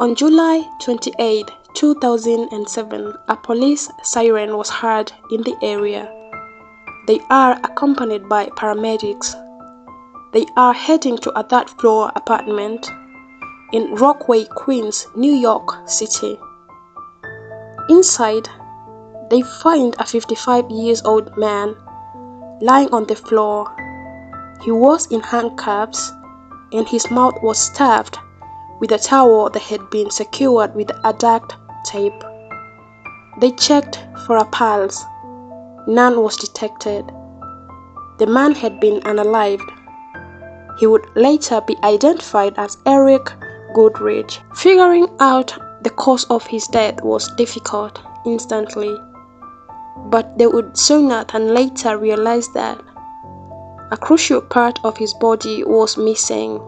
On July 28, 2007, a police siren was heard in the area. They are accompanied by paramedics. They are heading to a third-floor apartment in Rockaway, Queens, New York City. Inside, they find a 55-year-old man lying on the floor. He was in handcuffs and his mouth was stuffed with a towel that had been secured with a duct tape. They checked for a pulse. None was detected. The man had been unalived. He would later be identified as Eric Goodrich. Figuring out the cause of his death was difficult instantly, but they would sooner than later realize that a crucial part of his body was missing.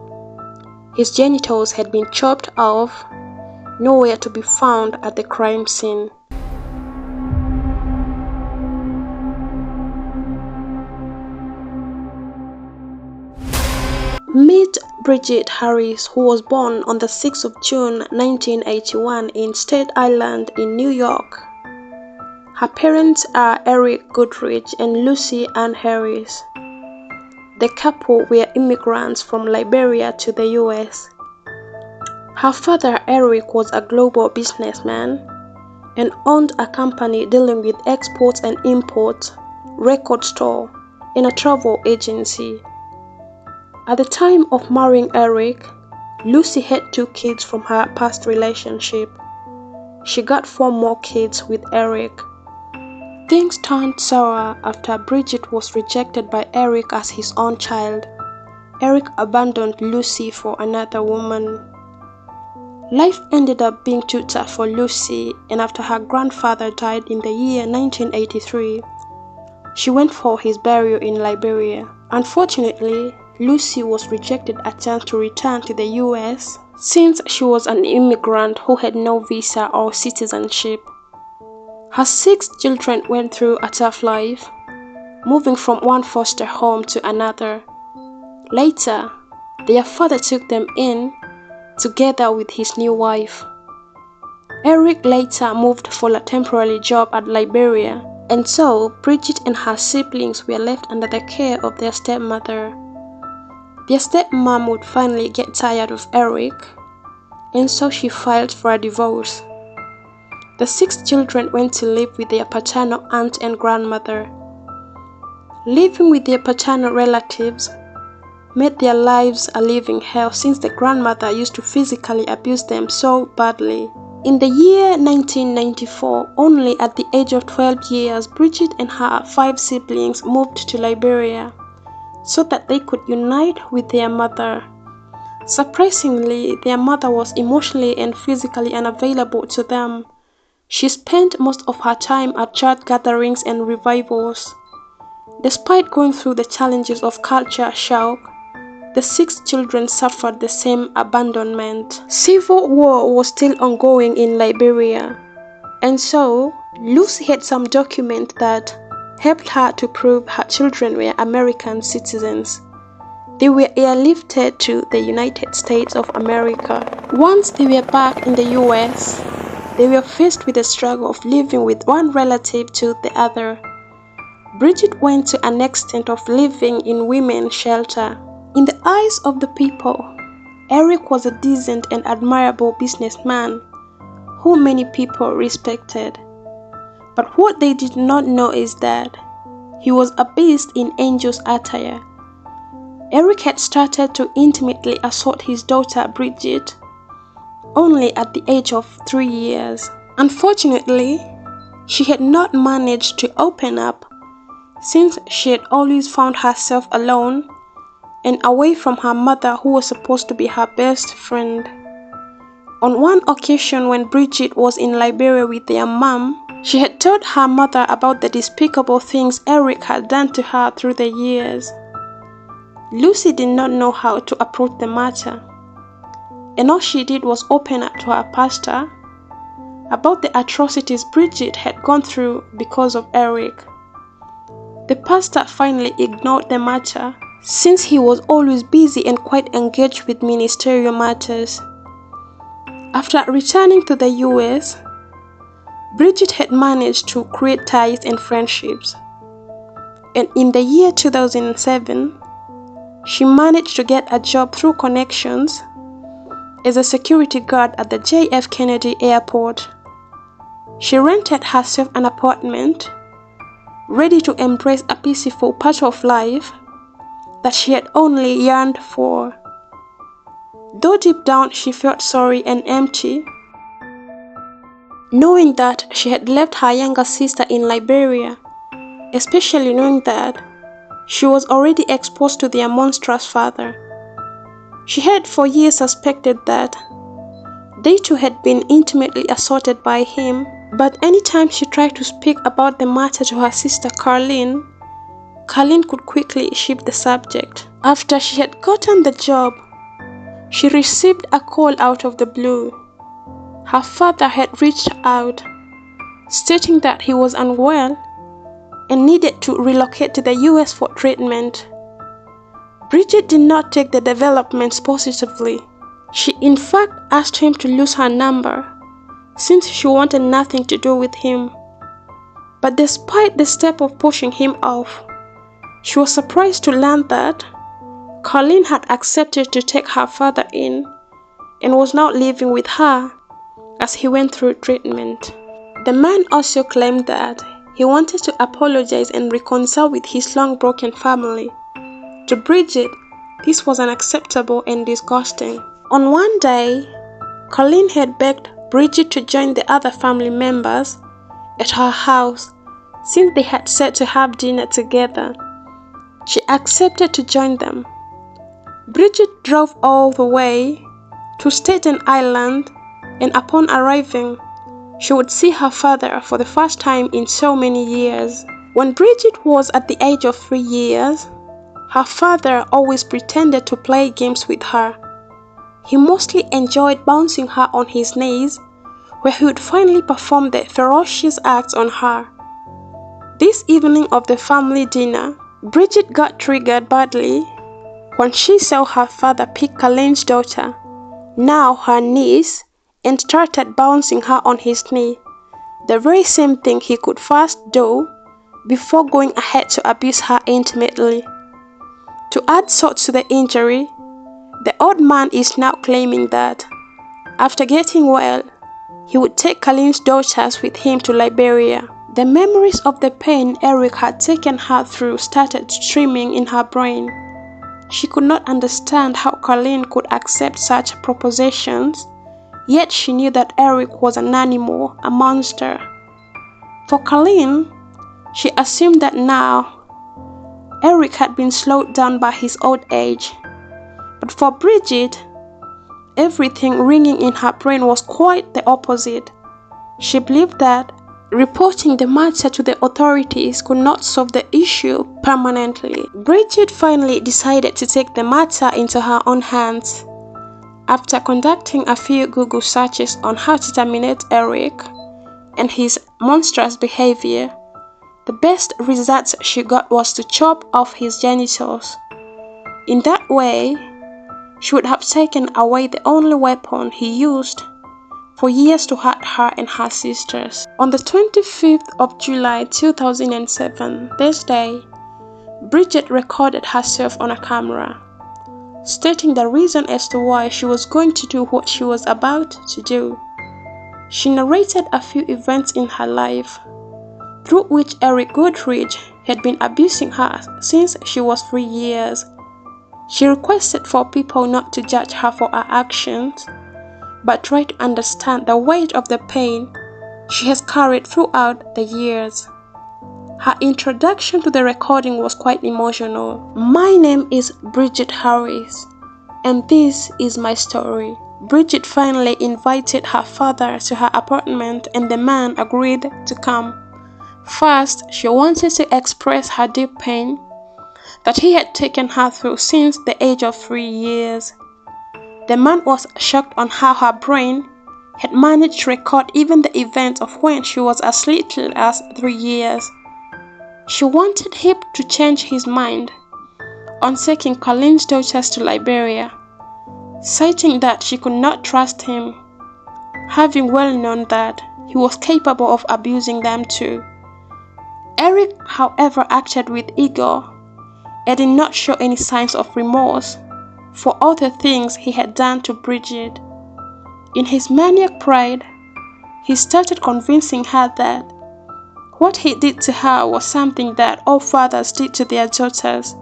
His genitals had been chopped off, nowhere to be found at the crime scene. Meet Bridgette Harris, who was born on the 6th of June 1981 in Staten Island in New York. Her parents are Eric Goodrich and Lucy Ann Harris. The couple were immigrants from Liberia to the US. Her father, Eric, was a global businessman and owned a company dealing with exports and imports, record store, and a travel agency. At the time of marrying Eric, Lucy had 2 kids from her past relationship. She got 4 more kids with Eric. Things turned sour after Bridgette was rejected by Eric as his own child. Eric abandoned Lucy for another woman. Life ended up being too tough for Lucy, and after her grandfather died in the year 1983, she went for his burial in Liberia. Unfortunately, Lucy was rejected a chance to return to the US since she was an immigrant who had no visa or citizenship. Her 6 children went through a tough life, moving from one foster home to another. Later, their father took them in, together with his new wife. Eric later moved for a temporary job at Liberia, and so Bridgette and her siblings were left under the care of their stepmother. Their stepmom would finally get tired of Eric, and so she filed for a divorce. The 6 children went to live with their paternal aunt and grandmother. Living with their paternal relatives made their lives a living hell since the grandmother used to physically abuse them so badly. In the year 1994, only at the age of 12 years, Bridgette and her 5 siblings moved to Liberia so that they could unite with their mother. Surprisingly, their mother was emotionally and physically unavailable to them. She spent most of her time at church gatherings and revivals. Despite going through the challenges of culture shock, the 6 children suffered the same abandonment. Civil war was still ongoing in Liberia, and so Lucy had some document that helped her to prove her children were American citizens. They were airlifted to the United States of America. Once they were back in the US, they were faced with the struggle of living with one relative to the other. Bridgette went to an extent of living in women's shelter. In the eyes of the people, Eric was a decent and admirable businessman who many people respected. But what they did not know is that he was a beast in angel's attire. Eric had started to intimately assault his daughter Bridgette only at the age of 3 years. Unfortunately, she had not managed to open up since she had always found herself alone and away from her mother, who was supposed to be her best friend. On one occasion when Bridgette was in Liberia with their mom, she had told her mother about the despicable things Eric had done to her through the years. Lucy did not know how to approach the matter, and all she did was open up to her pastor about the atrocities Bridgette had gone through because of Eric. The pastor finally ignored the matter since he was always busy and quite engaged with ministerial matters. After returning to the US, Bridgette had managed to create ties and friendships. And in the year 2007, she managed to get a job through connections as a security guard at the JF Kennedy Airport. She rented herself an apartment, ready to embrace a peaceful part of life that she had only yearned for. Though deep down she felt sorry and empty, knowing that she had left her younger sister in Liberia, especially knowing that she was already exposed to their monstrous father. She had for years suspected that they too had been intimately assaulted by him, but anytime she tried to speak about the matter to her sister Carlene could quickly shift the subject. After she had gotten the job, she received a call out of the blue. Her father had reached out, stating that he was unwell and needed to relocate to the US for treatment. Bridgette did not take the developments positively. She in fact asked him to lose her number, since she wanted nothing to do with him. But despite the step of pushing him off, she was surprised to learn that Carlene had accepted to take her father in and was now living with her as he went through treatment. The man also claimed that he wanted to apologize and reconcile with his long-broken family. To Bridgette, this was unacceptable and disgusting. On one day, Carlene had begged Bridgette to join the other family members at her house since they had set to have dinner together. She accepted to join them. Bridgette drove all the way to Staten Island, and upon arriving, she would see her father for the first time in so many years. When Bridgette was at the age of 3 years, her father always pretended to play games with her. He mostly enjoyed bouncing her on his knees, where he would finally perform the ferocious acts on her. This evening of the family dinner, Bridgette got triggered badly when she saw her father pick Carlene's daughter, now her niece, and started bouncing her on his knee, the very same thing he could first do before going ahead to abuse her intimately. To add salt to the injury, the old man is now claiming that after getting well, he would take Carlene's daughters with him to Liberia. The memories of the pain Eric had taken her through started streaming in her brain. She could not understand how Carlene could accept such propositions, yet she knew that Eric was an animal, a monster. For Carlene, she assumed that now Eric had been slowed down by his old age. But for Bridgette, everything ringing in her brain was quite the opposite. She believed that reporting the matter to the authorities could not solve the issue permanently. Bridgette finally decided to take the matter into her own hands. After conducting a few Google searches on how to terminate Eric and his monstrous behavior, the best results she got was to chop off his genitals. In that way, she would have taken away the only weapon he used for years to hurt her and her sisters. On the 25th of July 2007, this day, Bridgette recorded herself on a camera, stating the reason as to why she was going to do what she was about to do. She narrated a few events in her life, through which Eric Goodrich had been abusing her since she was 3 years. She requested for people not to judge her for her actions, but try to understand the weight of the pain she has carried throughout the years. Her introduction to the recording was quite emotional. My name is Bridgette Harris, and this is my story. Bridgette finally invited her father to her apartment, and the man agreed to come. First, she wanted to express her deep pain that he had taken her through since the age of 3 years. The man was shocked on how her brain had managed to record even the events of when she was as little as 3 years. She wanted him to change his mind on taking Carlene's daughters to Liberia, citing that she could not trust him. having well known that he was capable of abusing them too. Eric, however, acted with ego and did not show any signs of remorse for all the things he had done to Bridgette. In his maniac pride, he started convincing her that what he did to her was something that all fathers did to their daughters.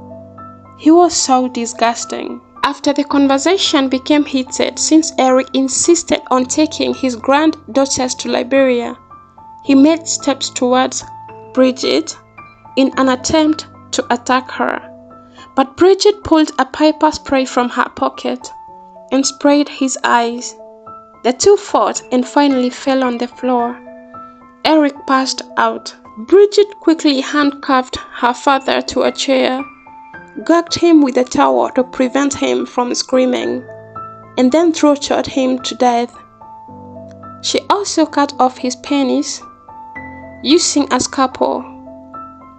He was so disgusting. After the conversation became heated, since Eric insisted on taking his granddaughters to Liberia, he made steps towards Bridgette in an attempt to attack her. But Bridgette pulled a pepper spray from her pocket and sprayed his eyes. The two fought and finally fell on the floor. Eric passed out. Bridgette quickly handcuffed her father to a chair, gagged him with a towel to prevent him from screaming, and then tortured him to death. She also cut off his penis using a scalpel.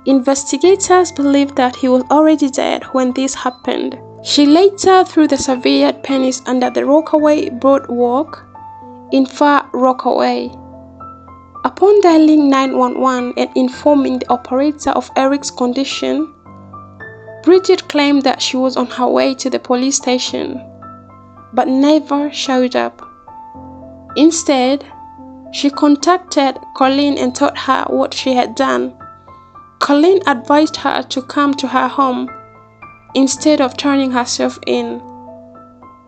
Investigators believe that he was already dead when this happened. She later threw the severed penis under the Rockaway Boardwalk in Far Rockaway. Upon dialing 911 and informing the operator of Eric's condition, Bridgette claimed that she was on her way to the police station, but never showed up. Instead, she contacted Colleen and told her what she had done. Colleen advised her to come to her home instead of turning herself in.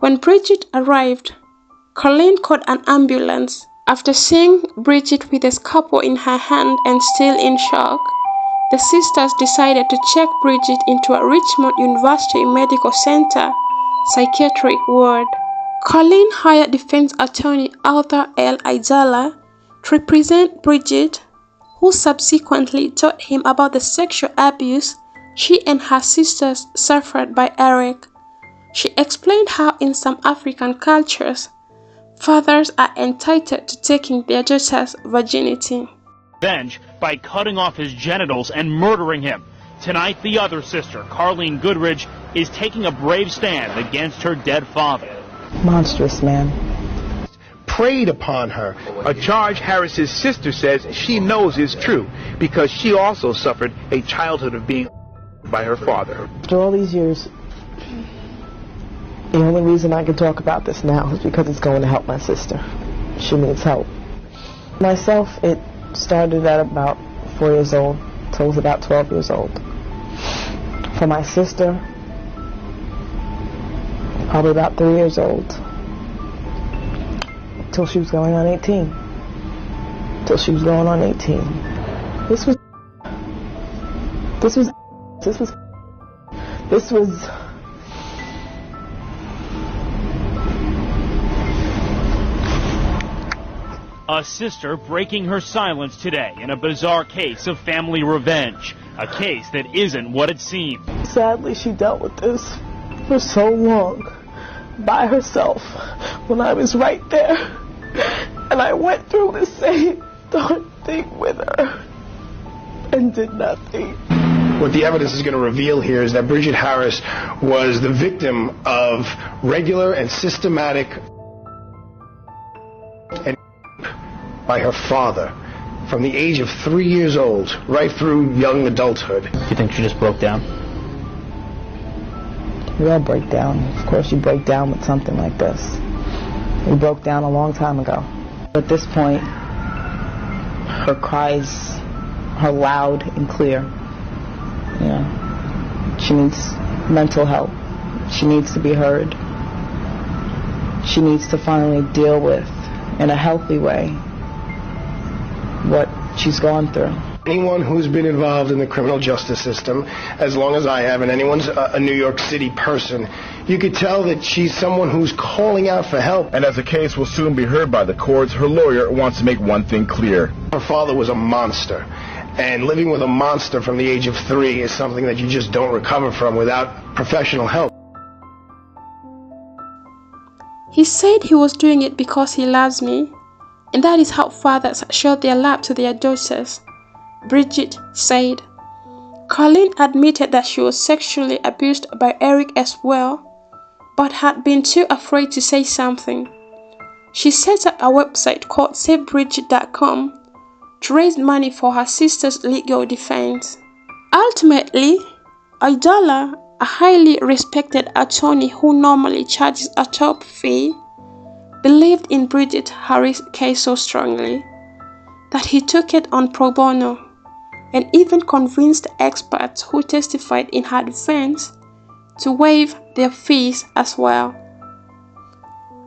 When Bridgette arrived, Colleen called an ambulance. After seeing Bridgette with a scalpel in her hand and still in shock, the sisters decided to check Bridgette into a Richmond University Medical Center psychiatric ward. Colleen hired defense attorney Arthur L. Idala to represent Bridgette, who subsequently told him about the sexual abuse she and her sisters suffered by Eric. She explained how in some African cultures, fathers are entitled to taking their daughters' virginity. Revenge by cutting off his genitals and murdering him. Tonight, the other sister, Carleen Goodridge, is taking a brave stand against her dead father. Monstrous man. Preyed upon her, a charge Harris's sister says she knows is true because she also suffered a childhood of being by her father. After all these years, the only reason I can talk about this now is because it's going to help my sister. She needs help. Myself, it started at about 4 years old till I was about 12 years old. For my sister, probably about 3 years old. Till she was going on 18. Till she was going on 18. This was A sister breaking her silence today in a bizarre case of family revenge, a case that isn't what it seems. Sadly, she dealt with this for so long by herself when I was right there, and I went through the same darn thing with her and did nothing. What the evidence is going to reveal here is that Bridgette Harris was the victim of regular and systematic and by her father from the age of 3 years old right through young adulthood. Do you think she just broke down? We all break down. Of course you break down with something like this. We broke down a long time ago. At this point, her cries are loud and clear. You know, she needs mental help. She needs to be heard. She needs to finally deal with, in a healthy way, what she's gone through. Anyone who's been involved in the criminal justice system, as long as I have, and anyone's a New York City person, you could tell that she's someone who's calling out for help. And as the case will soon be heard by the courts, her lawyer wants to make one thing clear. Her father was a monster, and living with a monster from the age of 3 is something that you just don't recover from without professional help. He said he was doing it because he loves me, and that is how fathers show their love to their daughters, Bridgette said. Colleen admitted that she was sexually abused by Eric as well, but had been too afraid to say something. She set up a website called SaveBridgett.com to raise money for her sister's legal defense. Ultimately, Idola, a highly respected attorney who normally charges a top fee, believed in Bridgette Harris' case so strongly that he took it on pro bono and even convinced experts who testified in her defense to waive their fees as well.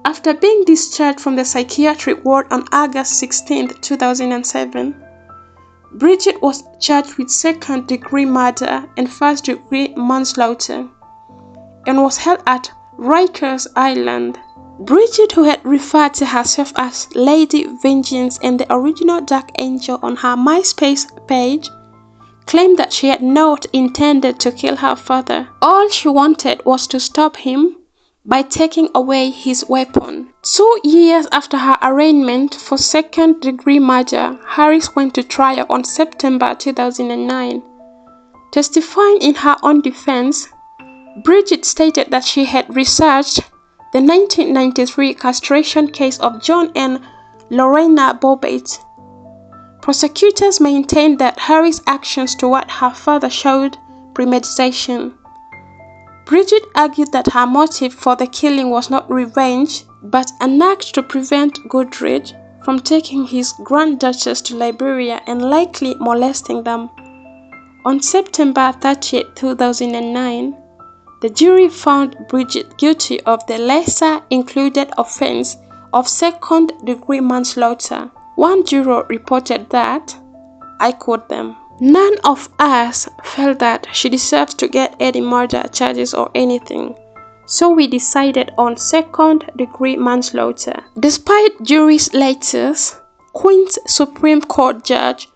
After being discharged from the psychiatric ward on August 16, 2007, Bridgette was charged with second-degree murder and first-degree manslaughter and was held at Rikers Island. Bridgette, who had referred to herself as Lady Vengeance and the original Dark Angel on her MySpace page, claimed that she had not intended to kill her father. All she wanted was to stop him by taking away his weapon. 2 years after her arraignment for second-degree murder, Harris went to trial on September 2009. Testifying in her own defense, Bridgette stated that she had researched the 1993 castration case of John and Lorena Bobbitt. Prosecutors maintained that Harris' actions toward her father showed premeditation. Bridgette argued that her motive for the killing was not revenge, but an act to prevent Goodrich from taking his granddaughters to Liberia and likely molesting them. On September 30, 2009, the jury found Bridgette guilty of the lesser-included offense of second-degree manslaughter. One juror reported that, I quote them, "None of us felt that she deserved to get any murder charges or anything, so we decided on second-degree manslaughter." Despite jury's latest, Queens Supreme Court Judge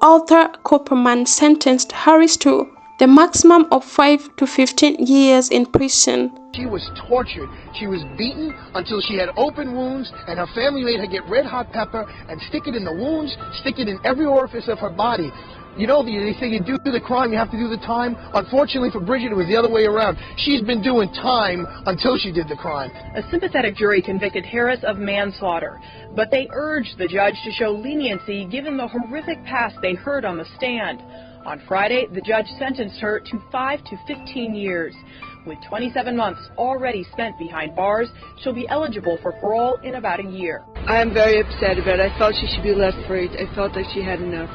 Arthur Copperman sentenced Harris to the maximum of 5 to 15 years in prison. She was tortured. She was beaten until she had open wounds, and her family made her get red hot pepper and stick it in the wounds, stick it in every orifice of her body. You know, they say you do the crime, you have to do the time. Unfortunately for Bridgette, it was the other way around. She's been doing time until she did the crime. A sympathetic jury convicted Harris of manslaughter, but they urged the judge to show leniency given the horrific past they heard on the stand. On Friday, the judge sentenced her to 5 to 15 years. With 27 months already spent behind bars, she'll be eligible for parole in about a year. I am very upset about it. I felt she should be left free. I felt like she had enough.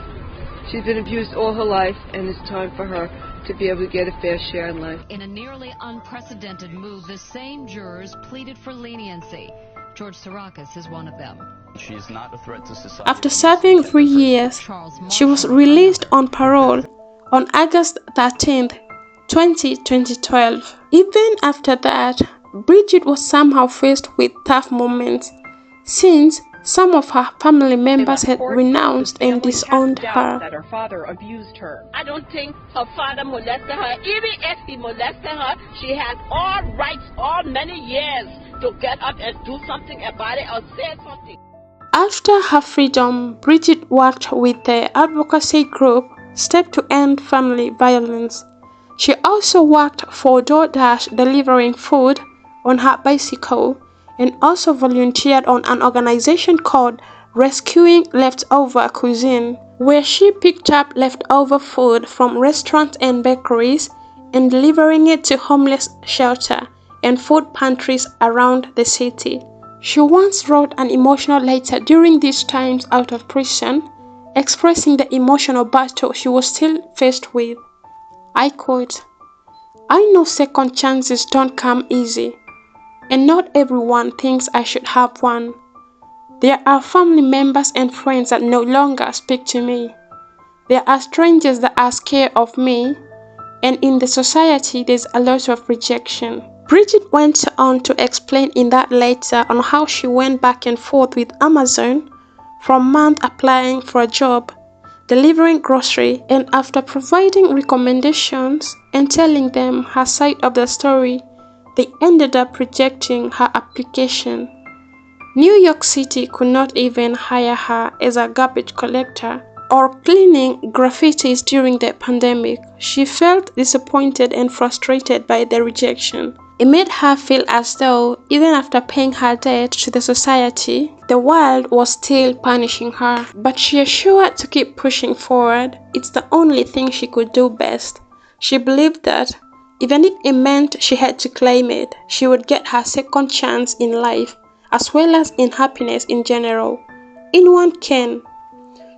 She's been abused all her life, and it's time for her to be able to get a fair share in life. In a nearly unprecedented move, the same jurors pleaded for leniency. George Sarakis is one of them. She is not a threat to society. After serving 3 years, she was released on parole on August 13, 2012. Even after that, Bridgette was somehow faced with tough moments, since some of her family members had renounced and disowned her. That her father abused her. I don't think her father molested her. Even if he molested her, she has all rights, all many years to get up and do something about it or say something. After her freedom, Bridgette worked with the advocacy group Step to End Family Violence. She also worked for DoorDash delivering food on her bicycle, and also volunteered on an organization called Rescuing Leftover Cuisine, where she picked up leftover food from restaurants and bakeries and delivering it to homeless shelter and food pantries around the city. She once wrote an emotional letter during these times out of prison, expressing the emotional battle she was still faced with. I quote, "I know second chances don't come easy, and not everyone thinks I should have one. There are family members and friends that no longer speak to me. There are strangers that are scared of me, and in the society there's a lot of rejection." Bridgette went on to explain in that letter on how she went back and forth with Amazon from months applying for a job, delivering grocery, and after providing recommendations and telling them her side of the story, they ended up rejecting her application. New York City could not even hire her as a garbage collector or cleaning graffitis during the pandemic. She felt disappointed and frustrated by the rejection. It made her feel as though, even after paying her debt to the society, the world was still punishing her. But she assured to keep pushing forward. It's the only thing she could do best. She believed that, even if it meant she had to claim it, she would get her second chance in life, as well as in happiness in general. Anyone can.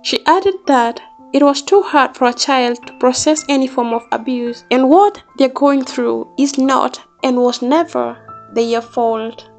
She added that it was too hard for a child to process any form of abuse, and what they're going through is not and was never their fault.